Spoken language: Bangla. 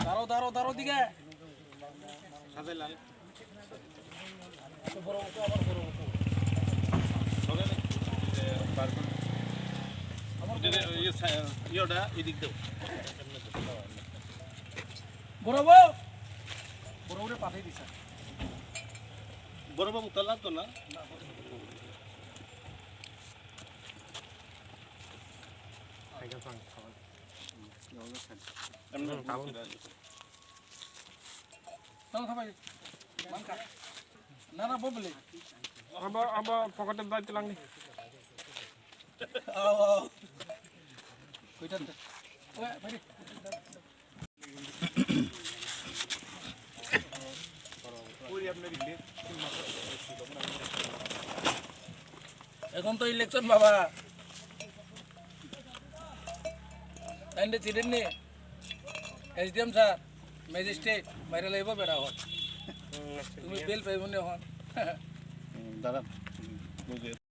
দাঁড়ো দাঁড়ো দাঁড়ো দিকে বড় মতো আবার বড় মতো বড় বড় পাঠিয়ে দিছে বড় বাবু তালা তো না না না বললে আবার পকেটের দায়িত্ব লাগনি এখন তো ইলেকশন বাবা চিটেন নি এসডিএম স্যার ম্যাজিস্ট্রেট বাইরে লাইব বেড়া হন তুমি বেল পাইব নি হন দাঁড়ান